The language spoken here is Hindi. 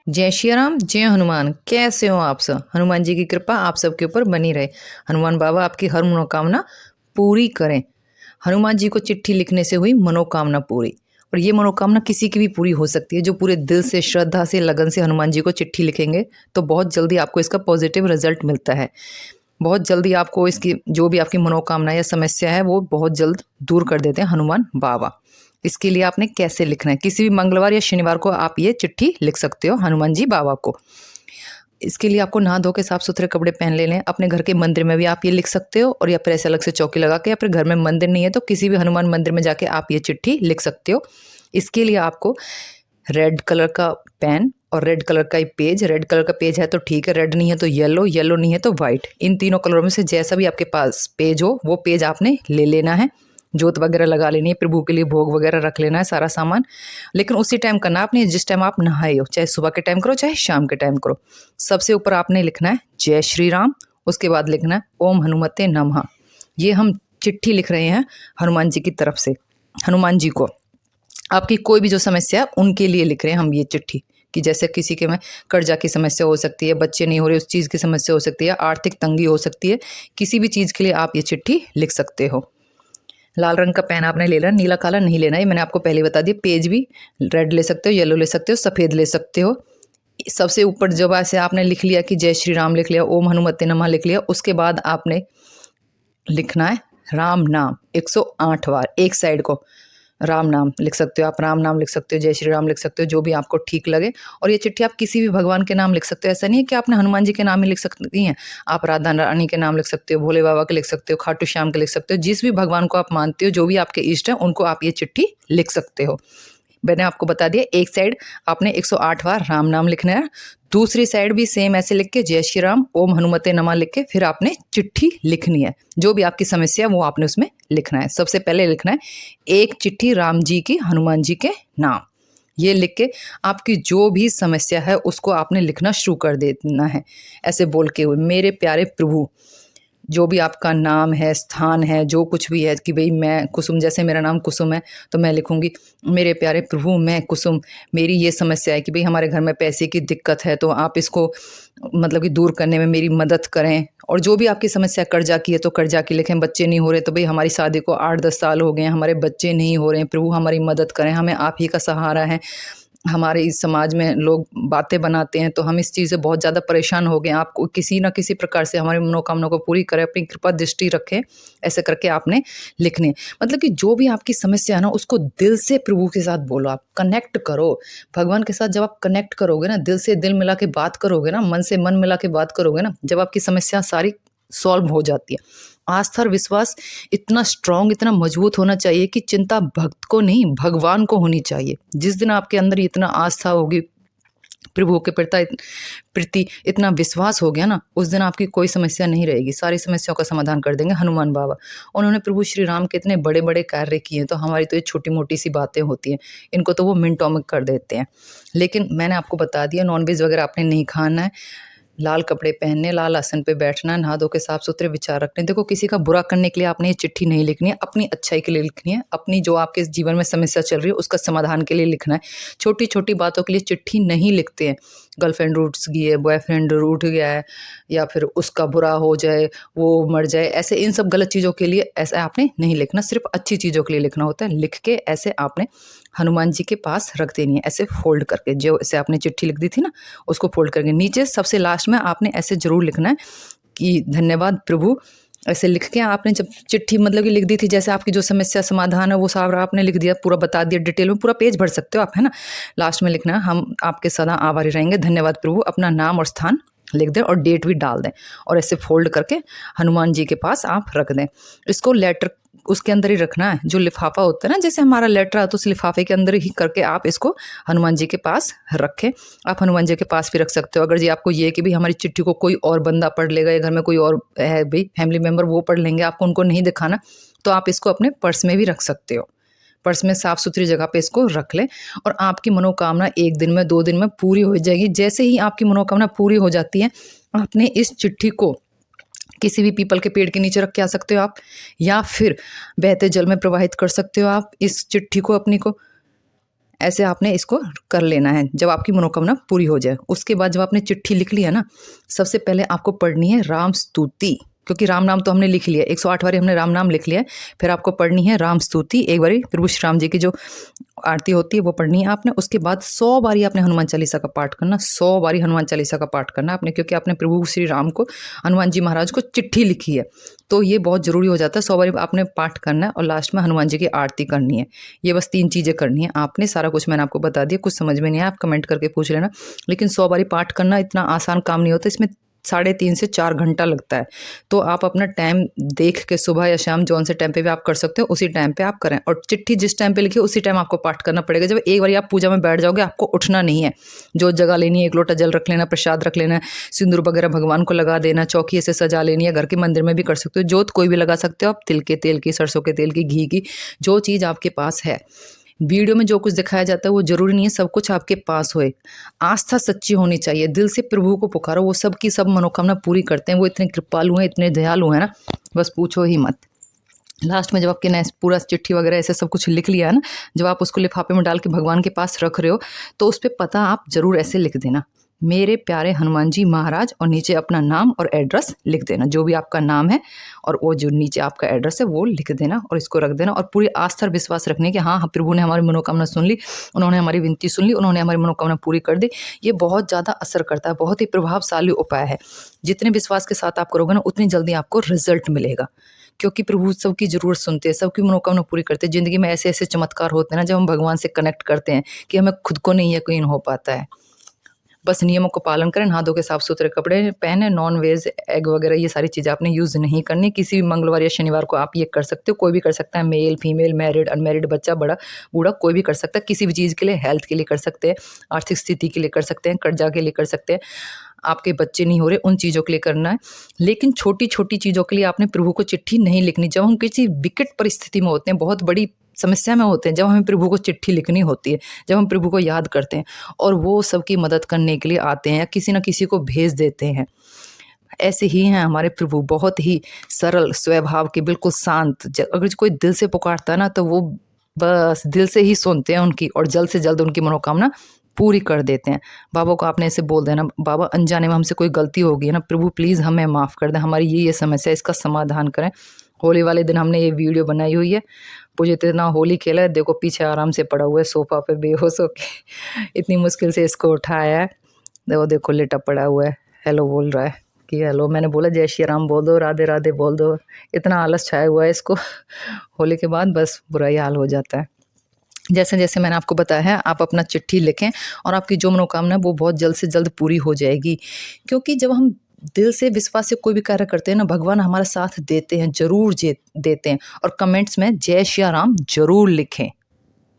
जय श्री राम, जय हनुमान। कैसे हो आप सब? हनुमान जी की कृपा आप सबके ऊपर बनी रहे। हनुमान बाबा आपकी हर मनोकामना पूरी करें। हनुमान जी को चिट्ठी लिखने से हुई मनोकामना पूरी। और ये मनोकामना किसी की भी पूरी हो सकती है। जो पूरे दिल से, श्रद्धा से, लगन से हनुमान जी को चिट्ठी लिखेंगे तो बहुत जल्दी आपको इसका पॉजिटिव रिजल्ट मिलता है। बहुत जल्दी आपको इसकी जो भी आपकी मनोकामना या समस्या है वो बहुत जल्द दूर कर देते हैं हनुमान बाबा। इसके लिए आपने कैसे लिखना है? किसी भी मंगलवार या शनिवार को आप ये चिट्ठी लिख सकते हो हनुमान जी बाबा को। इसके लिए आपको नहा धो के साफ सुथरे कपड़े पहन लेने। अपने घर के मंदिर में भी आप ये लिख सकते हो, और या फिर ऐसे अलग से चौकी लगा के, या फिर घर में मंदिर नहीं है तो किसी भी हनुमान मंदिर में जाके आप ये चिट्ठी लिख सकते हो। इसके लिए आपको रेड कलर का पेन और रेड कलर का पेज। रेड कलर का पेज है तो ठीक है, रेड नहीं है तो येलो, येलो नहीं है तो वाइट। इन तीनों कलरों में से जैसा भी आपके पास पेज हो वो पेज आपने ले लेना है। जोत वगैरह लगा लेनी है, प्रभु के लिए भोग वगैरह रख लेना है, सारा सामान। लेकिन उसी टाइम करना आपने जिस टाइम आप नहाए हो, चाहे सुबह के टाइम करो चाहे शाम के टाइम करो। सबसे ऊपर आपने लिखना है जय श्री राम, उसके बाद लिखना है ओम हनुमते नमः। ये हम चिट्ठी लिख रहे हैं हनुमान जी की तरफ से। हनुमान जी को आपकी कोई भी जो समस्या है उनके लिए लिख रहे हैं हम ये चिट्ठी। कि जैसे किसी के में कर्जा की समस्या हो सकती है, बच्चे नहीं हो रहे उस चीज़ की समस्या हो सकती है, आर्थिक तंगी हो सकती है, किसी भी चीज़ के लिए आप ये चिट्ठी लिख सकते हो। लाल रंग का पेन आपने ले लेना, नीला काला नहीं लेना, ये मैंने आपको पहले बता दिया। पेज भी रेड ले सकते हो, येलो ले सकते हो, सफ़ेद ले सकते हो। सबसे ऊपर जब ऐसे आपने लिख लिया कि जय श्री राम लिख लिया, ओम हनुमते नमः लिख लिया, उसके बाद आपने लिखना है राम नाम 108 बार। एक साइड को राम नाम लिख सकते हो, आप राम नाम लिख सकते हो, जय श्री राम लिख सकते हो, जो भी आपको ठीक लगे। और ये चिट्ठी आप किसी भी भगवान के नाम लिख सकते हो। ऐसा नहीं है कि आपने हनुमान जी के नाम ही लिख सकती हैं। आप राधा रानी के नाम लिख सकते हो, भोले बाबा के लिख सकते हो, खाटू श्याम के लिख सकते हो। जिस भी भगवान को आप मानते हो, जो भी आपके इष्ट हैं, उनको आप ये चिट्ठी लिख सकते हो। मैंने आपको बता दिया, एक साइड आपने 108 बार राम नाम लिखना है, दूसरी साइड भी सेम ऐसे लिख के जय श्री राम ओम हनुमते नमः लिख के फिर आपने चिट्ठी लिखनी है। जो भी आपकी समस्या है वो आपने उसमें लिखना है। सबसे पहले लिखना है एक चिट्ठी राम जी की हनुमान जी के नाम। ये लिख के आपकी जो भी समस्या है उसको आपने लिखना शुरू कर देना है, ऐसे बोल के हुए मेरे प्यारे प्रभु। जो भी आपका नाम है, स्थान है, जो कुछ भी है, कि भाई मैं कुसुम, जैसे मेरा नाम कुसुम है तो मैं लिखूंगी मेरे प्यारे प्रभु मैं कुसुम, मेरी ये समस्या है कि भाई हमारे घर में पैसे की दिक्कत है तो आप इसको मतलब कि दूर करने में मेरी मदद करें। और जो भी आपकी समस्या कर्जा की है तो कर्जा की लिखें। बच्चे नहीं हो रहे तो भाई हमारी शादी को 8-10 साल हो गए हैं, हमारे बच्चे नहीं हो रहे हैं, प्रभु हमारी मदद करें, हमें आप ही का सहारा है। हमारे इस समाज में लोग बातें बनाते हैं तो हम इस चीज़ से बहुत ज़्यादा परेशान हो गए हैं। आपको किसी न किसी प्रकार से हमारी मनोकामना को पूरी करें, अपनी कृपा दृष्टि रखें। ऐसे करके आपने लिखने, मतलब कि जो भी आपकी समस्या है ना उसको दिल से प्रभु के साथ बोलो, आप कनेक्ट करो भगवान के साथ। जब आप कनेक्ट करोगे ना, दिल से दिल मिला के बात करोगे ना, मन से मन मिला के बात करोगे ना, जब आपकी समस्या सारी सॉल्व हो जाती है। आस्था और विश्वास इतना स्ट्रांग, इतना मजबूत होना चाहिए कि चिंता भक्त को नहीं भगवान को होनी चाहिए। जिस दिन आपके अंदर इतना आस्था होगी, प्रभु के प्रति इतना विश्वास हो गया ना, उस दिन आपकी कोई समस्या नहीं रहेगी। सारी समस्याओं का समाधान कर देंगे हनुमान बाबा। उन्होंने प्रभु श्री राम के इतने बड़े बड़े कार्य किए हैं, तो हमारी तो ये छोटी मोटी सी बातें होती हैं, इनको तो वो मिनटों में कर देते हैं। लेकिन मैंने आपको बता दिया, नॉनवेज वगैरह आपने नहीं खाना है, लाल कपड़े पहनने, लाल आसन पे बैठना, नहा धो के साफ सुथरे विचार रखने। देखो किसी का बुरा करने के लिए आपने ये चिट्ठी नहीं लिखनी है, अपनी अच्छाई के लिए लिखनी है। अपनी जो आपके जीवन में समस्या चल रही है उसका समाधान के लिए लिखना है। छोटी छोटी बातों के लिए चिट्ठी नहीं लिखते हैं। गर्लफ्रेंड रूठ गई है, बॉयफ्रेंड रूठ गया है, या फिर उसका बुरा हो जाए, वो मर जाए, ऐसे इन सब गलत चीज़ों के लिए ऐसा आपने नहीं लिखना। सिर्फ अच्छी चीज़ों के लिए लिखना होता है। लिख के ऐसे आपने हनुमान जी के पास रख देनी है, ऐसे फोल्ड करके। जो ऐसे आपने चिट्ठी लिख दी थी ना, उसको फोल्ड करके नीचे सबसे लास्ट में आपने ऐसे ज़रूर लिखना है कि धन्यवाद प्रभु। ऐसे लिख के आपने जब चिट्ठी मतलब कि लिख दी थी, जैसे आपकी जो समस्या समाधान है वो सारा आपने लिख दिया, पूरा बता दिया डिटेल में, पूरा पेज भर सकते हो आप, है ना। लास्ट में लिखना है हम आपके सदा आभारी रहेंगे, धन्यवाद प्रभु। अपना नाम और स्थान लिख दें और डेट भी डाल दें, और ऐसे फोल्ड करके हनुमान जी के पास आप रख दें। इसको लेटर उसके अंदर ही रखना है, जो लिफाफा होता है ना, जैसे हमारा लेटर आता है उस लिफाफे के अंदर ही करके आप इसको हनुमान जी के पास रखें। आप हनुमान जी के पास भी रख सकते हो। अगर जी आपको ये है कि भाई हमारी चिट्ठी को कोई और बंदा पढ़ लेगा, या घर में कोई और है भाई फैमिली मेम्बर, वो पढ़ लेंगे, आपको उनको नहीं दिखाना, तो आप इसको अपने पर्स में भी रख सकते हो। पर्स में साफ सुथरी जगह पे इसको रख लें, और आपकी मनोकामना 1 दिन में 2 दिन में पूरी हो जाएगी। जैसे ही आपकी मनोकामना पूरी हो जाती है, आपने इस चिट्ठी को किसी भी पीपल के पेड़ के नीचे रख के आ सकते हो आप, या फिर बहते जल में प्रवाहित कर सकते हो आप इस चिट्ठी को अपनी को। ऐसे आपने इसको कर लेना है जब आपकी मनोकामना पूरी हो जाए। उसके बाद जब आपने चिट्ठी लिख ली है ना, सबसे पहले आपको पढ़नी है राम स्तुति, क्योंकि राम नाम तो हमने लिख लिया, 108 बारी हमने राम नाम लिख लिया है। फिर आपको पढ़नी है राम स्तुति, एक बारी प्रभु श्री राम जी की जो आरती होती है वो पढ़नी है आपने। उसके बाद 100 बारी आपने हनुमान चालीसा का पाठ करना, 100 बारी हनुमान चालीसा का पाठ करना आपने, क्योंकि आपने प्रभु श्री राम को, हनुमान जी महाराज को चिट्ठी लिखी है, तो ये बहुत ज़रूरी हो जाता है। 100 बारी आपने पाठ करना है और लास्ट में हनुमान जी की आरती करनी है। ये बस 3 चीज़ें करनी है आपने। सारा कुछ मैंने आपको बता दिया, कुछ समझ में नहीं आया आप कमेंट करके पूछ लेना। लेकिन 100 बारी पाठ करना इतना आसान काम नहीं होता, इसमें 3.5 से 4 घंटा लगता है। तो आप अपना टाइम देख के सुबह या शाम जौन से टाइम पे भी आप कर सकते हो उसी टाइम पे आप करें। और चिट्ठी जिस टाइम पे लिखी उसी टाइम आपको पाठ करना पड़ेगा। जब एक बार आप पूजा में बैठ जाओगे आपको उठना नहीं है। जो जगह लेनी है, 1 लोटा जल रख लेना, प्रसाद रख लेना, सिंदूर वगैरह भगवान को लगा देना, चौकी ऐसे सजा लेनी है। घर के मंदिर में भी कर सकते हो, जोत कोई भी लगा सकते हो आप, तिल के तेल की, सरसों के तेल की, घी की, जो चीज़ आपके पास है। वीडियो में जो कुछ दिखाया जाता है वो ज़रूरी नहीं है सब कुछ आपके पास होए। आस्था सच्ची होनी चाहिए, दिल से प्रभु को पुकारो, वो सब की सब मनोकामना पूरी करते हैं। वो इतने कृपालु हैं, इतने दयालु हैं ना, बस पूछो ही मत। लास्ट में जब आपके नए पूरा चिट्ठी वगैरह ऐसे सब कुछ लिख लिया है ना, जब आप उसको लिफाफे में डाल के भगवान के पास रख रहे हो, तो उस पर पता आप ज़रूर ऐसे लिख देना, मेरे प्यारे हनुमान जी महाराज, और नीचे अपना नाम और एड्रेस लिख देना, जो भी आपका नाम है और वो जो नीचे आपका एड्रेस है वो लिख देना और इसको रख देना। और पूरी आस्था और विश्वास रखने कि हाँ प्रभु ने हमारी मनोकामना सुन ली, उन्होंने हमारी विनती सुन ली, उन्होंने हमारी मनोकामना पूरी कर दी। ये बहुत ज़्यादा असर करता है, बहुत ही प्रभावशाली उपाय है। जितने विश्वास के साथ आप करोगे ना उतनी जल्दी आपको रिजल्ट मिलेगा, क्योंकि प्रभु सबकी ज़रूरत सुनते हैं, सबकी मनोकामना पूरी करते हैं। ज़िंदगी में ऐसे ऐसे चमत्कार होते हैं ना जब हम भगवान से कनेक्ट करते हैं कि हमें खुद को नहीं यकीन हो पाता है। बस नियमों को पालन करें, नहा धो के साफ सुथरे कपड़े पहने, नॉन वेज एग वगैरह ये सारी चीज़ें आपने यूज़ नहीं करनी। किसी भी मंगलवार या शनिवार को आप ये कर सकते हो, कोई भी कर सकता है, मेल फीमेल, मैरिड अनमैरिड, बच्चा बड़ा बूढ़ा, कोई भी कर सकता है। किसी भी चीज़ के लिए, हेल्थ के लिए कर सकते हैं, आर्थिक स्थिति के लिए कर सकते हैं, कर्जा के लिए कर सकते हैं, आपके बच्चे नहीं हो रहे उन चीज़ों के लिए करना है। लेकिन छोटी छोटी चीज़ों के लिए आपने प्रभु को चिट्ठी नहीं लिखनी। जब हम किसी विकट परिस्थिति में होते हैं, बहुत बड़ी समस्या में होते हैं, जब हमें प्रभु को चिट्ठी लिखनी होती है, जब हम प्रभु को याद करते हैं और वो सबकी मदद करने के लिए आते हैं या किसी न किसी को भेज देते हैं। ऐसे ही हैं हमारे प्रभु, बहुत ही सरल स्वभाव के, बिल्कुल शांत। अगर कोई दिल से पुकारता है ना तो वो बस दिल से ही सुनते हैं उनकी और जल्द से जल्द उनकी मनोकामना पूरी कर देते हैं। बाबा को आपने ऐसे बोल देना, बाबा अनजाने में हमसे कोई गलती हो गई है ना, प्रभु प्लीज़ हमें माफ़ कर दें, हमारी ये समस्या है, इसका समाधान करें। होली वाले दिन हमने ये वीडियो बनाई हुई है। पूजे इतना होली खेला है, देखो पीछे आराम से पड़ा हुआ है सोफ़ा पे बेहोश होके इतनी मुश्किल से इसको उठाया है, देखो देखो लेटा पड़ा हुआ है। हेलो बोल रहा है कि हेलो, मैंने बोला जय श्री राम बोल दो, राधे राधे बोल दो। इतना आलस छाया हुआ है इसको होली के बाद बस बुरा ही हाल हो जाता है। जैसे जैसे मैंने आपको बताया है, आप अपना चिट्ठी लिखें और आपकी जो मनोकामना है वो बहुत जल्द से जल्द पूरी हो जाएगी। क्योंकि जब हम दिल से विश्वास से कोई भी कार्य करते हैं ना, भगवान हमारा साथ देते हैं, ज़रूर देते हैं। और कमेंट्स में जय श्री राम ज़रूर लिखें।